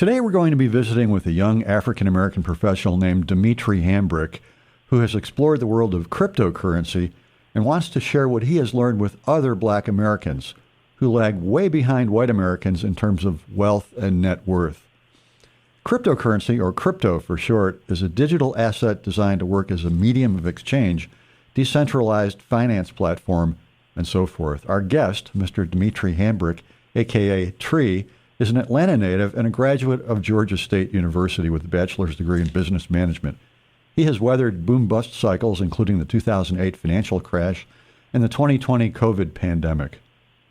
Today we're going to be visiting with a young African-American professional named Dimitri Hambrick, who has explored the world of cryptocurrency and wants to share what he has learned with other Black Americans who lag way behind white Americans in terms of wealth and net worth. Cryptocurrency, or crypto for short, is a digital asset designed to work as a medium of exchange, decentralized finance platform, and so forth. Our guest, Mr. Dimitri Hambrick, a.k.a. Tree, is an Atlanta native and a graduate of Georgia State University with a bachelor's degree in business management. He has weathered boom-bust cycles, including the 2008 financial crash and the 2020 COVID pandemic.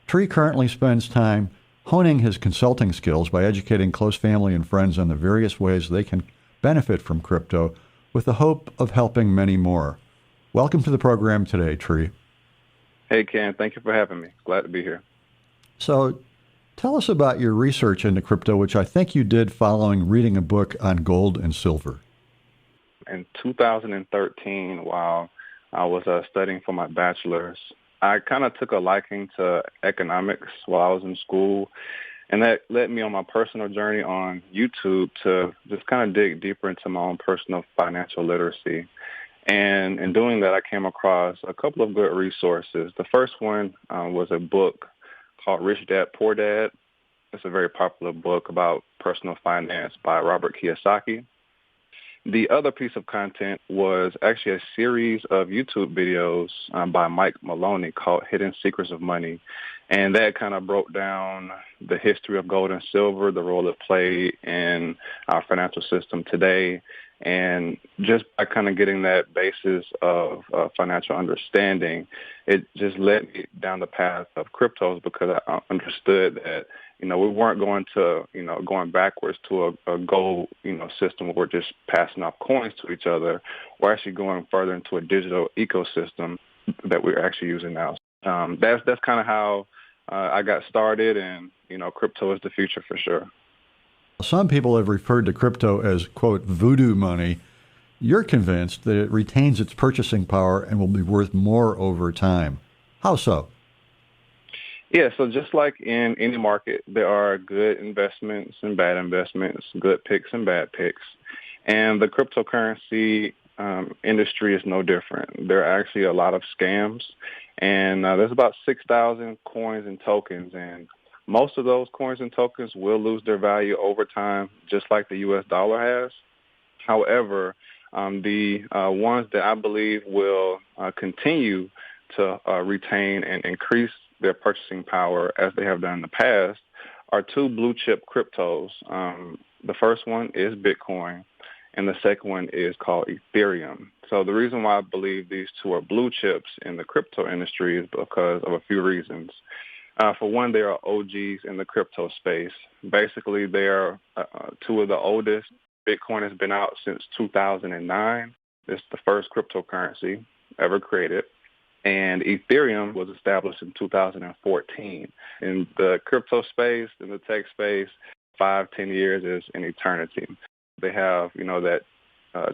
Tree currently spends time honing his consulting skills by educating close family and friends on the various ways they can benefit from crypto with the hope of helping many more. Welcome to the program today, Tree. Hey, Ken. Thank you for having me. Glad to be here. So, tell us about your research into crypto, which I think you did following reading a book on gold and silver. In 2013, while I was studying for my bachelor's, I kind of took a liking to economics while I was in school, and that led me on my personal journey on YouTube to just kind of dig deeper into my own personal financial literacy. And in doing that, I came across a couple of good resources. The first one was a book called Rich Dad, Poor Dad. It's a very popular book about personal finance by Robert Kiyosaki. The other piece of content was actually a series of YouTube videos by Mike Maloney called Hidden Secrets of Money. And that kind of broke down the history of gold and silver, the role it played in our financial system today. And just by kind of getting that basis of financial understanding, it just led me down the path of cryptos because I understood that, we weren't going backwards to a gold, system where we're just passing off coins to each other. We're actually going further into a digital ecosystem that we're actually using now. That's kind of how I got started, and, crypto is the future for sure. Some people have referred to crypto as, quote, voodoo money. You're convinced that it retains its purchasing power and will be worth more over time. How so? Yeah, so just like in any market, there are good investments and bad investments, good picks and bad picks. And the cryptocurrency industry is no different. There are actually a lot of scams, and there's about 6,000 coins and tokens, and most of those coins and tokens will lose their value over time, just like the U.S. dollar has. However, the ones that I believe will continue to retain and increase their purchasing power as they have done in the past are two blue chip cryptos. The first one is Bitcoin, and the second one is called Ethereum. So the reason why I believe these two are blue chips in the crypto industry is because of a few reasons. For one, they are OGs in the crypto space. Basically, they are two of the oldest. Bitcoin has been out since 2009. It's the first cryptocurrency ever created. And Ethereum was established in 2014. In the crypto space, in the tech space, 5-10 years is an eternity. They have, that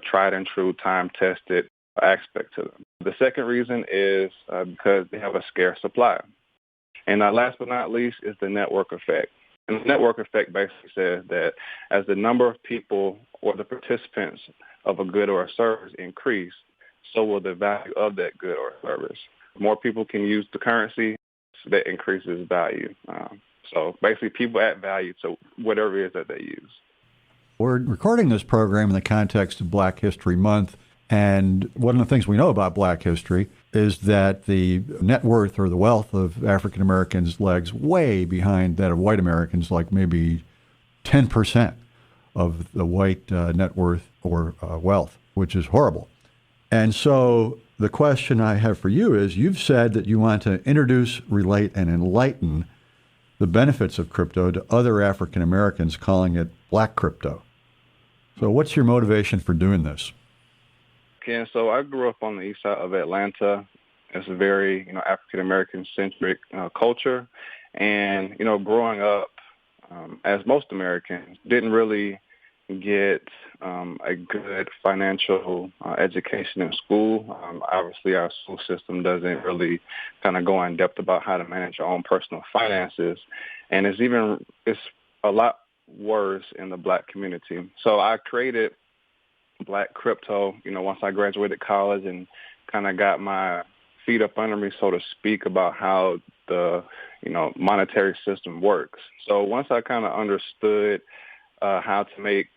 tried and true, time-tested aspect to them. The second reason is because they have a scarce supply. And last but not least is the network effect. And the network effect basically says that as the number of people or the participants of a good or a service increase, so will the value of that good or service. More people can use the currency, so that increases value. So basically people add value to whatever it is that they use. We're recording this program in the context of Black History Month, and one of the things we know about Black history is that the net worth or the wealth of African Americans lags way behind that of white Americans, like maybe 10% of the white net worth or wealth, which is horrible. And so the question I have for you is, you've said that you want to introduce, relate, and enlighten the benefits of crypto to other African Americans, calling it BLACrypto. So what's your motivation for doing this? Ken, so I grew up on the east side of Atlanta. It's a very, African American centric culture. And, growing up, as most Americans, didn't really get a good financial education in school. Obviously, our school system doesn't really kind of go in depth about how to manage your own personal finances. And it's a lot worse in the Black community. So I created BLACrypto, once I graduated college and kind of got my feet up under me, so to speak, about how the, monetary system works. So once I kind of understood how to make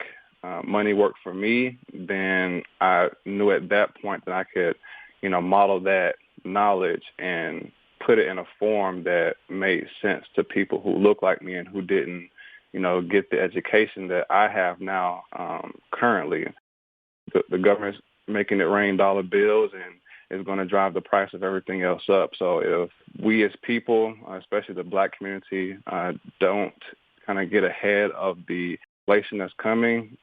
money work for me, then I knew at that point that I could, model that knowledge and put it in a form that made sense to people who look like me and who didn't, get the education that I have now currently. The government's making it rain dollar bills and is going to drive the price of everything else up. So if we as people, especially the Black community, don't kind of get ahead of the inflation that's coming,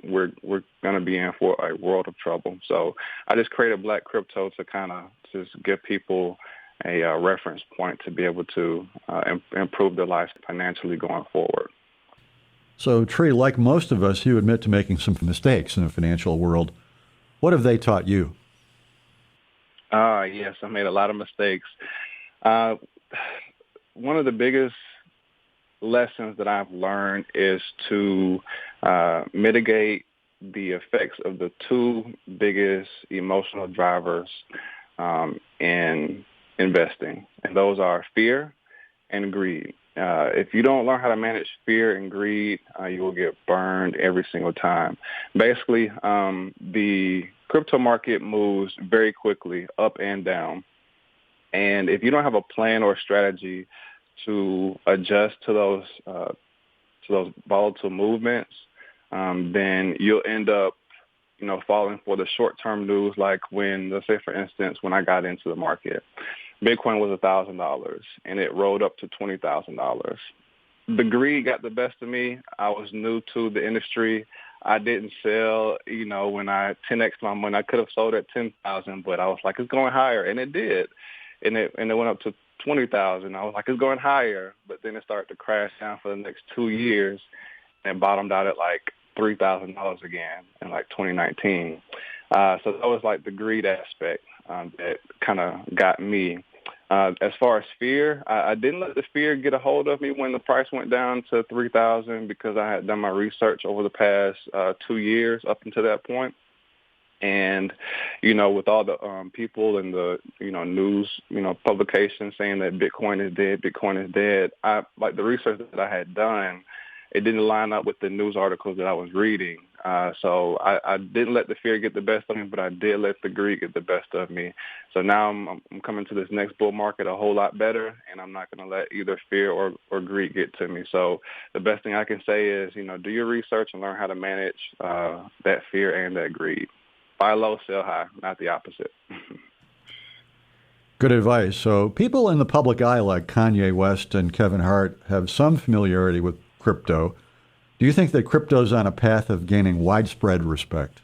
we're going to be in for a world of trouble. So I just created BLACrypto to kind of just give people a reference point to be able to improve their lives financially going forward. So, Tree, like most of us, you admit to making some mistakes in the financial world. What have they taught you? Yes, I made a lot of mistakes. One of the biggest lessons that I've learned is to mitigate the effects of the two biggest emotional drivers in investing, and those are fear and greed. If you don't learn how to manage fear and greed, you will get burned every single time. Basically, the crypto market moves very quickly up and down. And if you don't have a plan or a strategy to adjust to those volatile movements, then you'll end up, falling for the short-term news, like when, let's say, for instance, when I got into the market, Bitcoin was $1,000 and it rolled up to $20,000. The greed got the best of me. I was new to the industry. I didn't sell, when I 10x my money. I could have sold at 10,000, but I was like, it's going higher, and it did, and it went up to 20,000. I was like, it's going higher, but then it started to crash down for the next 2 years, and bottomed out at like $3,000 again in like 2019. So that was like the greed aspect that kind of got me. As far as fear, I didn't let the fear get a hold of me when the price went down to 3,000 because I had done my research over the past 2 years up until that point. And, with all the people and the, news, publications saying that Bitcoin is dead, like the research that I had done, it didn't line up with the news articles that I was reading. So I didn't let the fear get the best of me, but I did let the greed get the best of me. So now I'm coming to this next bull market a whole lot better, and I'm not going to let either fear or greed get to me. So the best thing I can say is, do your research and learn how to manage that fear and that greed. Buy low, sell high, not the opposite. Good advice. So people in the public eye like Kanye West and Kevin Hart have some familiarity with crypto. Do you think that crypto is on a path of gaining widespread respect?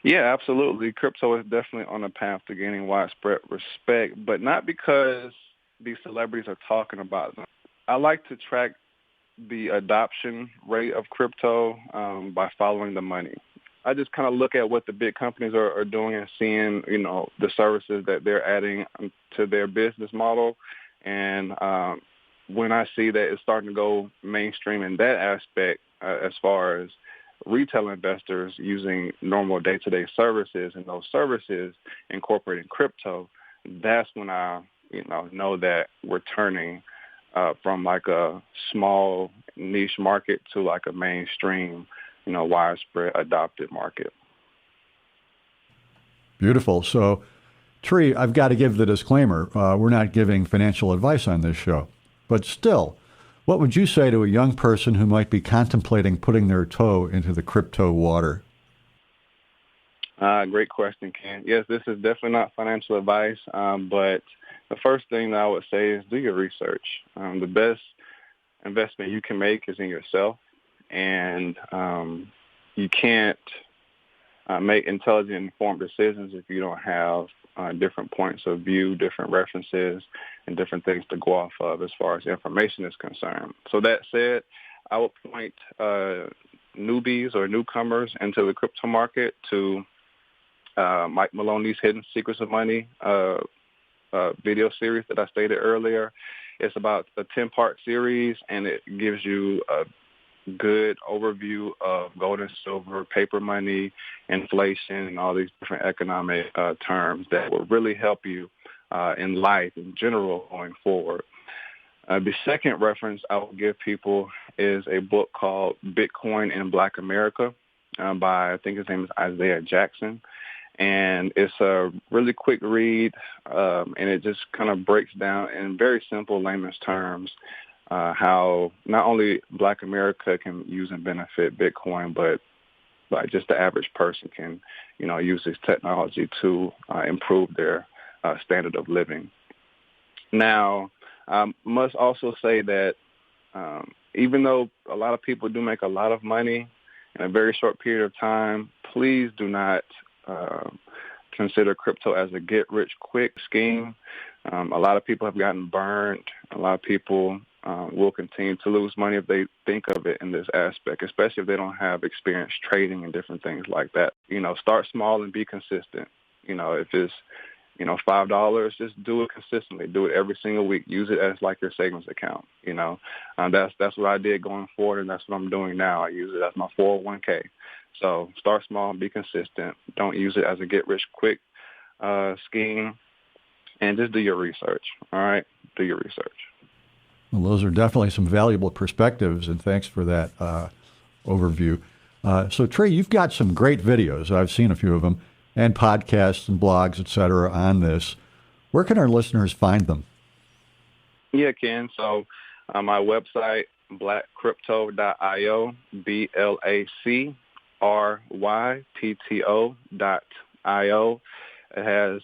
Yeah, absolutely. Crypto is definitely on a path to gaining widespread respect, but not because these celebrities are talking about them. I like to track the adoption rate of crypto by following the money. I just kind of look at what the big companies are doing and seeing, the services that they're adding to their business model. And when I see that it's starting to go mainstream in that aspect, as far as retail investors using normal day-to-day services and those services incorporating crypto, that's when I, know that we're turning from like a small niche market to like a mainstream, widespread adopted market. Beautiful. So, Tree, I've got to give the disclaimer. We're not giving financial advice on this show. But still, what would you say to a young person who might be contemplating putting their toe into the crypto water? Great question, Ken. Yes, this is definitely not financial advice, but the first thing that I would say is do your research. The best investment you can make is in yourself, and you can't make intelligent, informed decisions if you don't have different points of view, different references, and different things to go off of as far as information is concerned. So that said, I would point newbies or newcomers into the crypto market to Mike Maloney's Hidden Secrets of Money video series that I stated earlier. It's about a 10-part series, and it gives you a good overview of gold and silver, paper money, inflation, and all these different economic terms that will really help you in life in general going forward. The second reference I will give people is a book called Bitcoin in Black America by, I think his name is Isaiah Jackson. And it's a really quick read, and it just kind of breaks down in very simple layman's terms how not only Black America can use and benefit Bitcoin, but just the average person can, use this technology to improve their standard of living. Now, I must also say that even though a lot of people do make a lot of money in a very short period of time, please do not consider crypto as a get-rich-quick scheme. A lot of people have gotten burned. A lot of people will continue to lose money if they think of it in this aspect, especially if they don't have experience trading and different things like that. Start small and be consistent. If it's $5, just do it consistently. Do it every single week. Use it as like your savings account. That's what I did going forward, and that's what I'm doing now. I use it as my 401k. So start small and be consistent. Don't use it as a get-rich-quick scheme, and just do your research. All right, do your research. Well, those are definitely some valuable perspectives, and thanks for that overview. So Trey, you've got some great videos. I've seen a few of them, and podcasts and blogs, et cetera, on this. Where can our listeners find them? Yeah, Ken. So my website, BLACrypto.io, BLACrypto.io. It has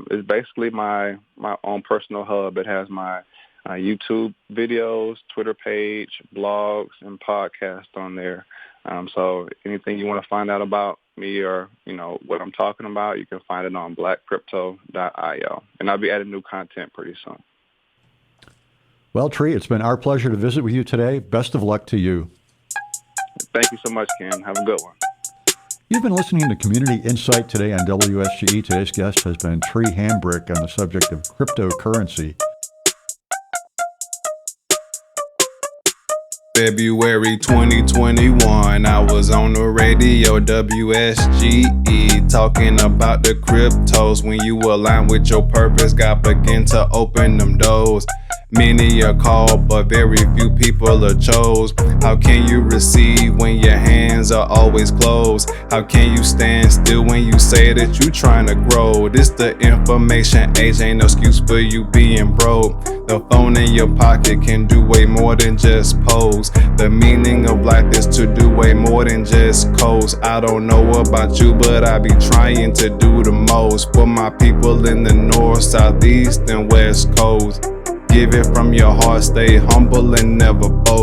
it's basically my own personal hub. It has my YouTube videos, Twitter page, blogs, and podcasts on there. So anything you want to find out about me or, what I'm talking about, you can find it on BLACrypto.io. And I'll be adding new content pretty soon. Well, Trey, it's been our pleasure to visit with you today. Best of luck to you. Thank you so much, Ken. Have a good one. You've been listening to Community Insight today on WSGE. Today's guest has been Trey Hambrick on the subject of cryptocurrency. February 2021, I was on the radio, WSGE, talking about the cryptos. When you align with your purpose, God begin to open them doors. Many are called, but very few people are chose. How can you receive when your hands are always closed? How can you stand still when you say that you trying to grow? This the information age, ain't no excuse for you being broke. The phone in your pocket can do way more than just pose. The meaning of life is to do way more than just coast. I don't know about you, but I be trying to do the most for my people in the north, south, east, and west coast. Give it from your heart, stay humble and never boast.